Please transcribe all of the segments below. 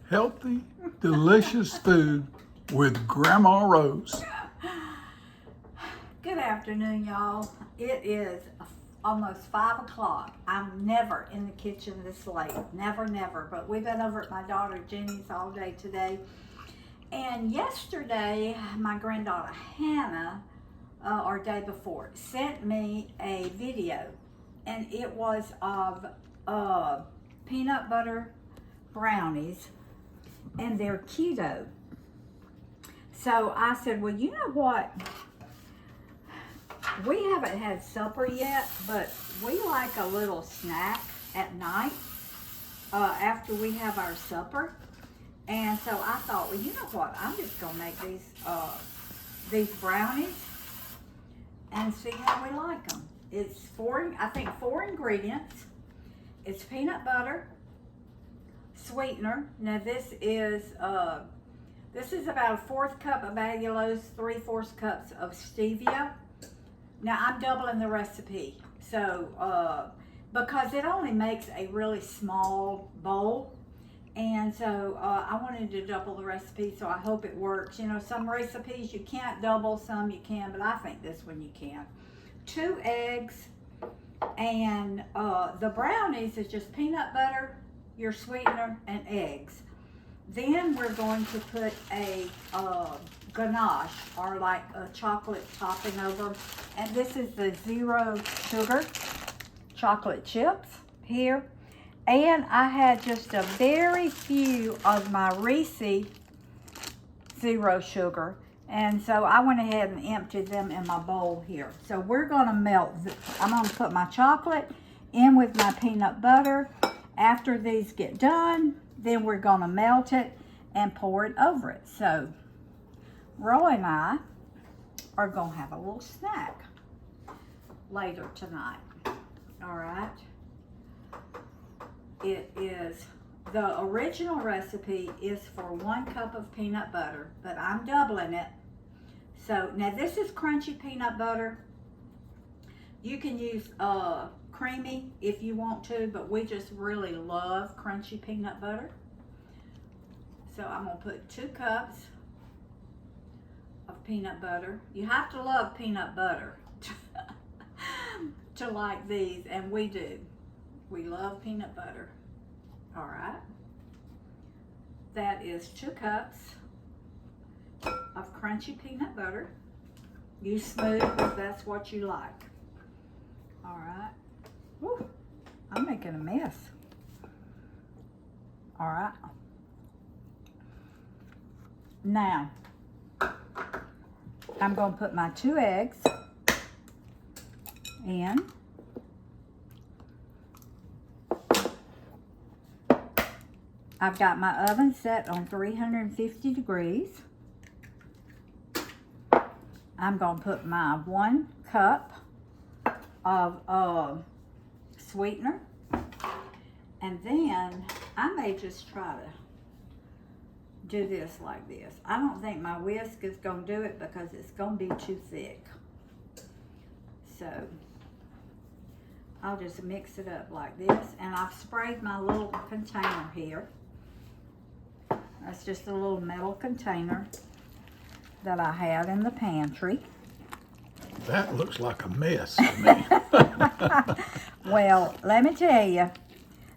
healthy, delicious food with Grandma Rose. Good afternoon, y'all. It is almost 5 o'clock. I'm never in the kitchen this late. Never. But we've been over at my daughter Jenny's all day today. And yesterday, my granddaughter Hannah, or day before, sent me a video. And it was of peanut butter brownies. And they're keto. So I said, well, you know what? We haven't had supper yet, but we like a little snack at night after we have our supper. And so I thought, well, you know what? I'm just gonna make these brownies and see how we like them. It's four ingredients. It's peanut butter, sweetener. Now this is about a 1/4 cup of allulose, 3/4 cups of stevia. Now I'm doubling the recipe, so because it only makes a really small bowl, and so I wanted to double the recipe, so I hope it works. You know, some recipes you can't double, some you can, but I think this one you can. 2 eggs, and the brownies is just peanut butter, your sweetener, and eggs. Then we're going to put a ganache, or like a chocolate topping over. And this is the 0 sugar chocolate chips here. And I had just a very few of my Reese 0 sugar. And so I went ahead and emptied them in my bowl here. So we're gonna I'm gonna put my chocolate in with my peanut butter. After these get done, then we're gonna melt it and pour it over it. So Roy and I are gonna have a little snack later tonight. All right. The original recipe is for 1 cup of peanut butter, but I'm doubling it. So now this is crunchy peanut butter. You can use creamy if you want to, but we just really love crunchy peanut butter. So I'm gonna put 2 cups of peanut butter. You have to love peanut butter to like these, and we do. We love peanut butter. All right. That is 2 cups of crunchy peanut butter. Use smooth if that's what you like. All right. Whew, I'm making a mess. All right. Now, I'm going to put my 2 eggs in. I've got my oven set on 350 degrees. I'm going to put my 1 cup of sweetener. And then I may just try to do this like this. I don't think my whisk is going to do it because it's going to be too thick. So I'll just mix it up like this. And I've sprayed my little container here. That's just a little metal container that I had in the pantry. That looks like a mess to me. Well, let me tell you,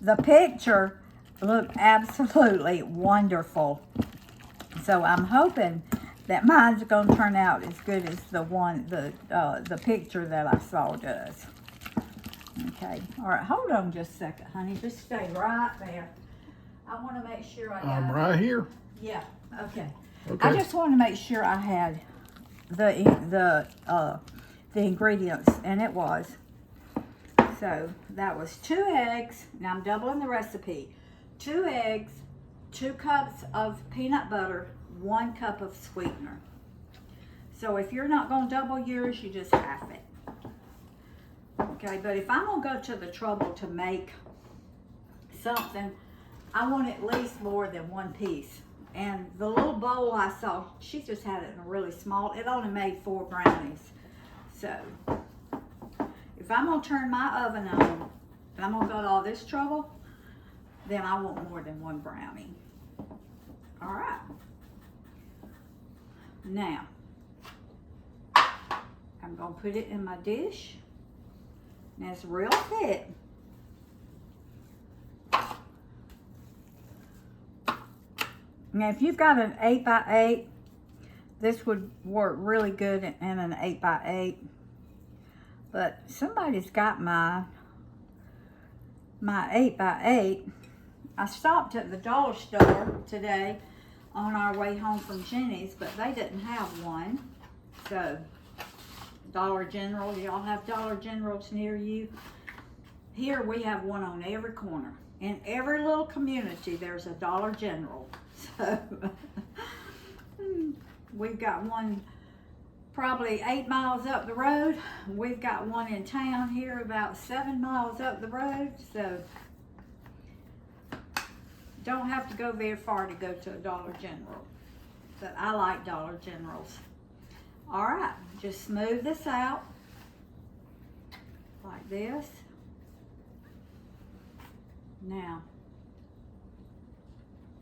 the picture looked absolutely wonderful. So I'm hoping that mine's going to turn out as good as the picture that I saw does. Okay. All right. Hold on just a second, honey. Just stay right there. I want to make sure I got I'm right here. Yeah. Okay. Okay. I just wanted to make sure I had the ingredients, and it was. So that was 2 eggs. Now I'm doubling the recipe. 2 eggs, 2 cups of peanut butter, 1 cup of sweetener. So if you're not going to double yours, you just half it. Okay, but if I'm going to go to the trouble to make something, I want at least more than 1 piece. And the little bowl I saw, she just had it in a really small, it only made 4 brownies. So if I'm going to turn my oven on, and I'm going to go to all this trouble, then I want more than 1 brownie. All right. Now, I'm going to put it in my dish. And it's real thick. Now, if you've got an 8x8, this would work really good in an 8x8. But somebody's got my 8x8. I stopped at the dollar store today on our way home from Jenny's, but they didn't have one. So, Dollar General, y'all have Dollar Generals near you? Here we have one on every corner. In every little community, there's a Dollar General. So, we've got one probably 8 miles up the road. We've got one in town here about 7 miles up the road. So, don't have to go very far to go to a Dollar General. But I like Dollar Generals. All right, just smooth this out like this. Now,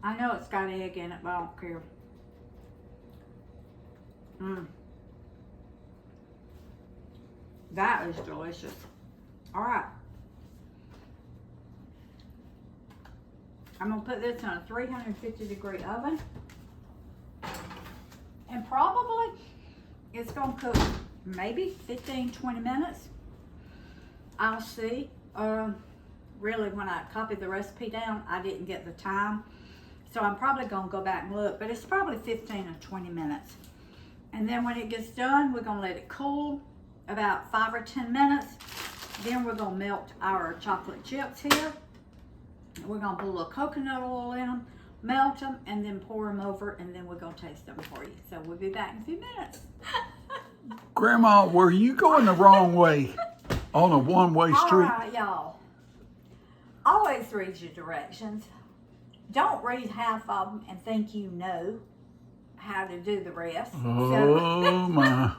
I know it's got egg in it, but I don't care. That is delicious. All right. I'm going to put this in a 350-degree oven. And probably it's going to cook maybe 15-20 minutes. I'll see. Really, when I copied the recipe down, I didn't get the time. So I'm probably going to go back and look. But it's probably 15 or 20 minutes. And then when it gets done, we're going to let it cool about 5 or 10 minutes. Then we're going to melt our chocolate chips here. We're going to put a little coconut oil in them, melt them, and then pour them over, and then we're going to taste them for you. So we'll be back in a few minutes. Grandma, were you going the wrong way on a one-way street? All right, y'all. Always read your directions. Don't read half of them and think you know how to do the rest. Oh, my.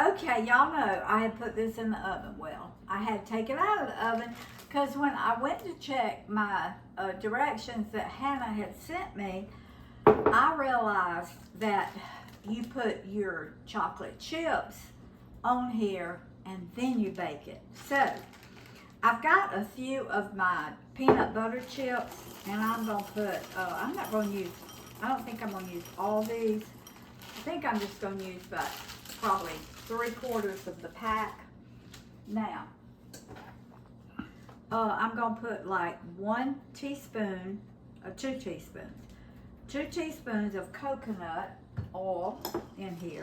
Okay, y'all know I had put this in the oven. Well, I had to take it out of the oven because when I went to check my directions that Hannah had sent me, I realized that you put your chocolate chips on here and then you bake it. So, I've got a few of my peanut butter chips and I'm going to put, I'm not going to use, I don't think I'm going to use all these. I think I'm just going to use about probably 3/4 of the pack. Now, I'm going to put like 1 teaspoon, 2 teaspoons. 2 teaspoons of coconut oil in here.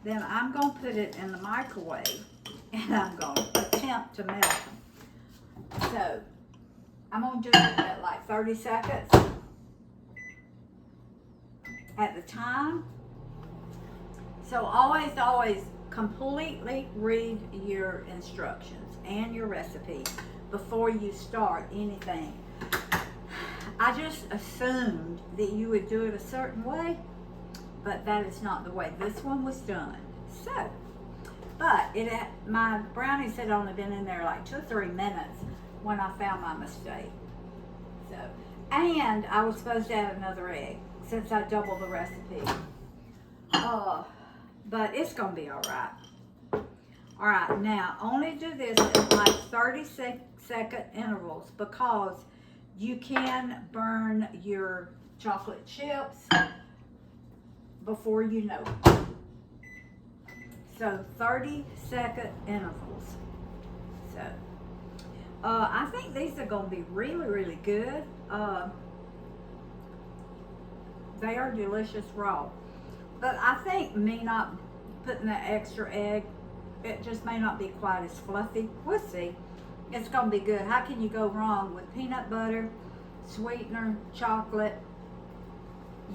Then I'm going to put it in the microwave and I'm going to attempt to melt them. So, I'm going to do it at like 30 seconds at the time. So always completely read your instructions and your recipes before you start anything. I just assumed that you would do it a certain way, but that is not the way this one was done. So, but my brownies had only been in there like 2 or 3 minutes when I found my mistake. So, and I was supposed to add another egg since I doubled the recipe. But it's gonna be all right. All right, now only do this in like 30-second intervals because you can burn your chocolate chips before you know it. So 30-second intervals. So I think these are gonna be really, really good. They are delicious raw. But I think me not putting that extra egg, it just may not be quite as fluffy. We'll see. It's going to be good. How can you go wrong with peanut butter, sweetener, chocolate?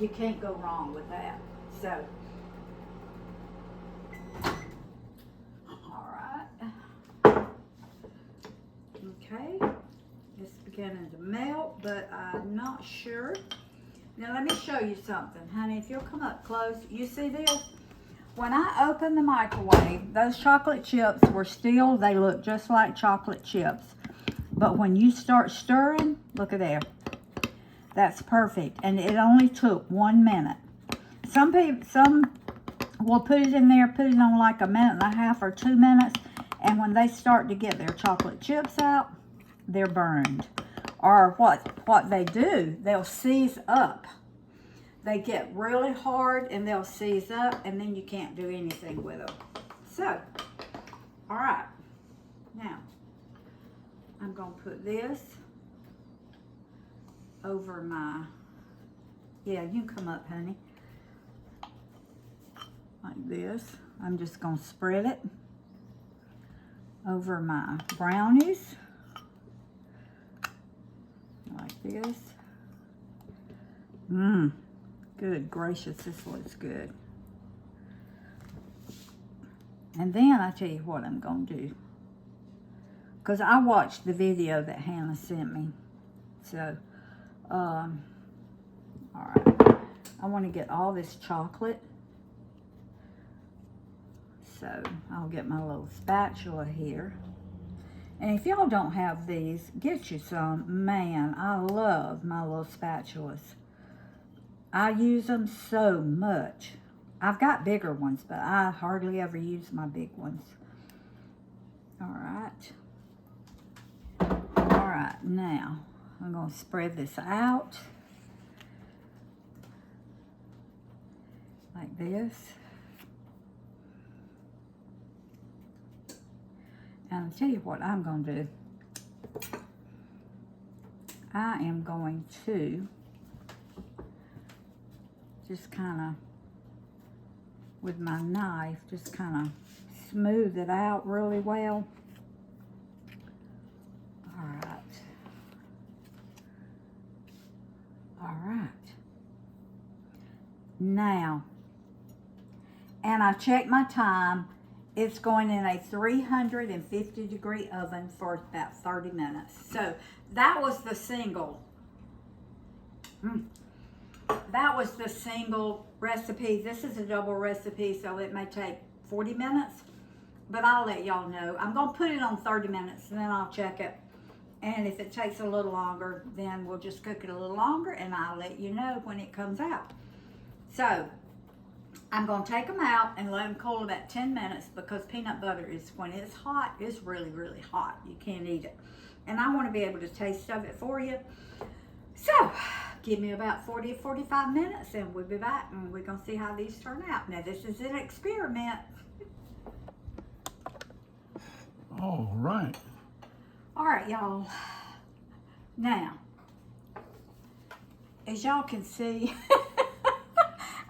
You can't go wrong with that. So, all right. Okay. It's beginning to melt, but I'm not sure. Now let me show you something, honey. If you'll come up close, you see this? When I opened the microwave, those chocolate chips were still, they look just like chocolate chips. But when you start stirring, look at there. That's perfect. And it only took 1 minute. Some will put it in there, put it on like 1.5 or 2 minutes. And when they start to get their chocolate chips out, they're burned. Or what they do, they'll seize up. They get really hard and they'll seize up, and then you can't do anything with them. So, all right. Now, I'm going to put this over my, yeah, you can come up, honey. Like this. I'm just going to spread it over my brownies. Like this. Good gracious, this looks good. And then I tell you what I'm going to do. Because I watched the video that Hannah sent me. So, all right. I want to get all this chocolate. So, I'll get my little spatula here. And if y'all don't have these, get you some. Man, I love my little spatulas. I use them so much. I've got bigger ones, but I hardly ever use my big ones. All right. All right, now I'm going to spread this out like this. And I'll tell you what I'm going to do. I am going to just kind of, with my knife, just kind of smooth it out really well. All right. All right. Now, and I checked my time. It's going in a 350 degree oven for about 30 minutes. So that was the single. That was the single recipe. This is a double recipe, so it may take 40 minutes. But I'll let y'all know. I'm going to put it on 30 minutes, and then I'll check it. And if it takes a little longer, then we'll just cook it a little longer, and I'll let you know when it comes out. So I'm going to take them out and let them cool about 10 minutes, because peanut butter is, when it's hot, it's really, really hot. You can't eat it. And I want to be able to taste of it for you. So give me about 40 to 45 minutes and we'll be back and we're going to see how these turn out. Now, this is an experiment. All right. All right, y'all. Now, as y'all can see,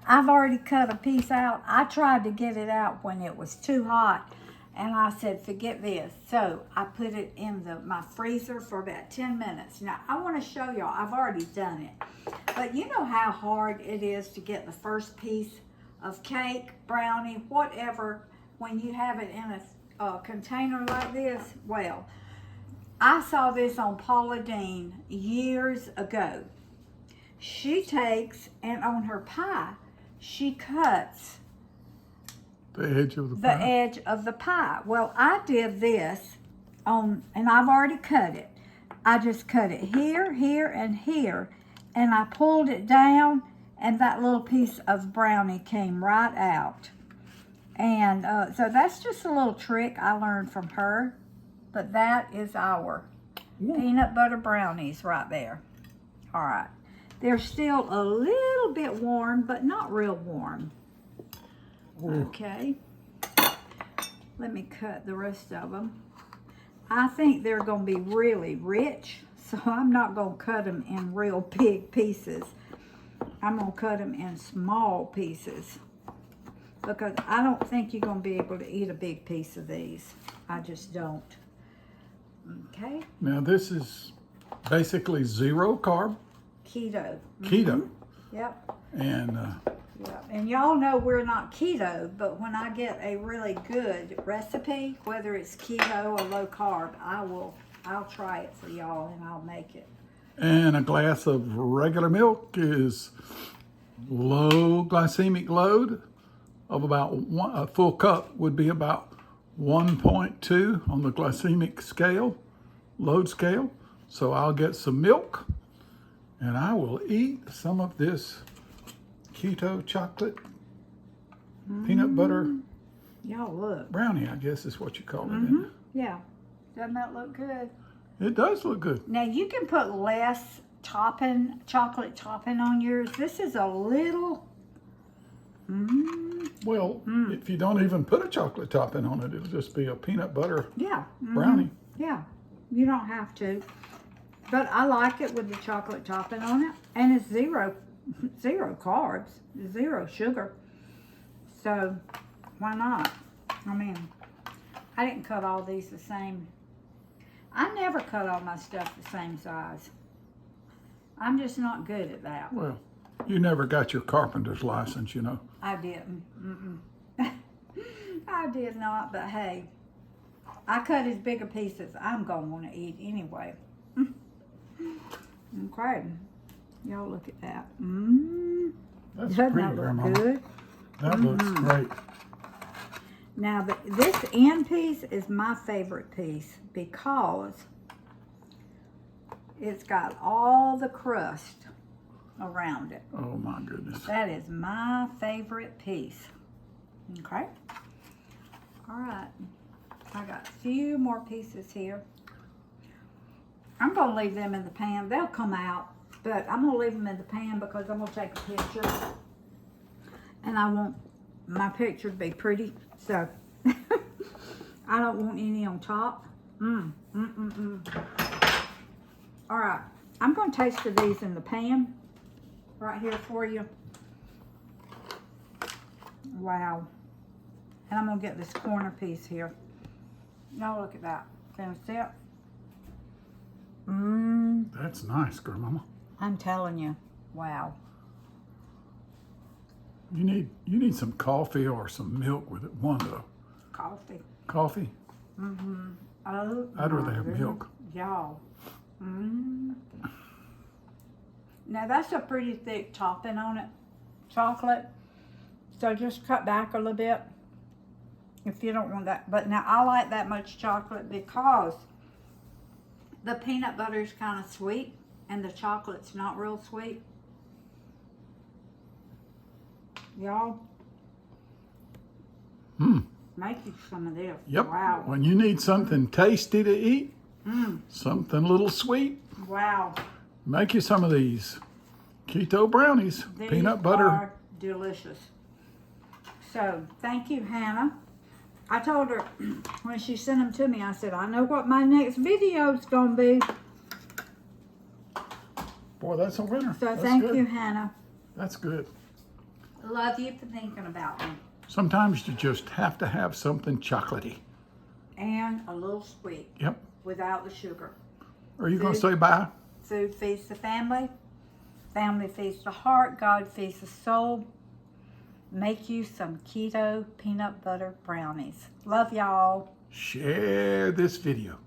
I've already cut a piece out. I tried to get it out when it was too hot, and I said, forget this. So I put it in my freezer for about 10 minutes. Now, I want to show y'all. I've already done it. But you know how hard it is to get the first piece of cake, brownie, whatever, when you have it in a container like this? Well, I saw this on Paula Deen years ago. She takes, and on her pie, she cuts the edge of the pie. The edge of the pie. Well, I did this on, and I've already cut it. I just cut it here, here, and here, and I pulled it down, and that little piece of brownie came right out. And so that's just a little trick I learned from her. But that is our peanut butter brownies right there. All right. They're still a little bit warm, but not real warm. Okay. Let me cut the rest of them. I think they're going to be really rich, so I'm not going to cut them in real big pieces. I'm going to cut them in small pieces, because I don't think you're going to be able to eat a big piece of these. I just don't. Okay. Now this is basically 0 carb. Keto. Keto. Yep. And yep. And y'all know we're not keto, but when I get a really good recipe, whether it's keto or low carb, I'll try it for y'all and I'll make it. And a glass of regular milk is low glycemic load of about a full cup would be about 1.2 on the glycemic scale, load scale. So I'll get some milk And I will eat some of this keto chocolate peanut butter Y'all look. brownie, I guess is what you call it. Isn't Yeah. Doesn't that look good? it? It does look good. Now you can put less topping, chocolate topping on yours. This is a little. Well, if you don't even put a chocolate topping on it, it'll just be a peanut butter Yeah. brownie. Yeah. You don't have to. But I like it with the chocolate topping on it. And it's zero carbs, zero sugar. So why not? I mean, I didn't cut all these the same. I never cut all my stuff the same size. I'm just not good at that. Well, you never got your carpenter's license, you know. I didn't. I did not, but hey, I cut as big a piece as I'm going to want to eat anyway. Okay. Y'all look at that. That's Doesn't pretty, that look Grandma. good? That looks great. Now, this end piece is my favorite piece because it's got all the crust around it. Oh my goodness. That is my favorite piece. Okay. All right. I got a few more pieces here. I'm going to leave them in the pan. They'll come out, but I'm going to leave them in the pan because I'm going to take a picture. And I want my picture to be pretty. So, I don't want any on top. All right. I'm going to taste of these in the pan right here for you. Wow. And I'm going to get this corner piece here. Now look at that. Can you see it? That's nice, Grandmama. I'm telling you. Wow. You need some coffee or some milk with it. One though. Coffee. Coffee? Oh, I'd rather my have goodness. milk. Y'all. Now that's a pretty thick topping on it. Chocolate. So just cut back a little bit if you don't want that. But now I like that much chocolate because the peanut butter is kind of sweet and the chocolate's not real sweet. Y'all. Make you some of this. Yep. Wow. When you need something tasty to eat, something a little sweet, Wow. make you some of these keto brownies, These peanut butter. are delicious. So, thank you, Hannah. I told her when she sent them to me, I said, I know what my next video is going to be. Boy, that's a winner. So, That's thank good. you, Hannah. That's good. Love you for thinking about me. Sometimes you just have to have something chocolatey. And a little sweet Yep. without the sugar. Are you going to Food. say bye? Food feeds the family. Family feeds the heart. God feeds the soul. Make you some keto peanut butter brownies. Love y'all. Share this video.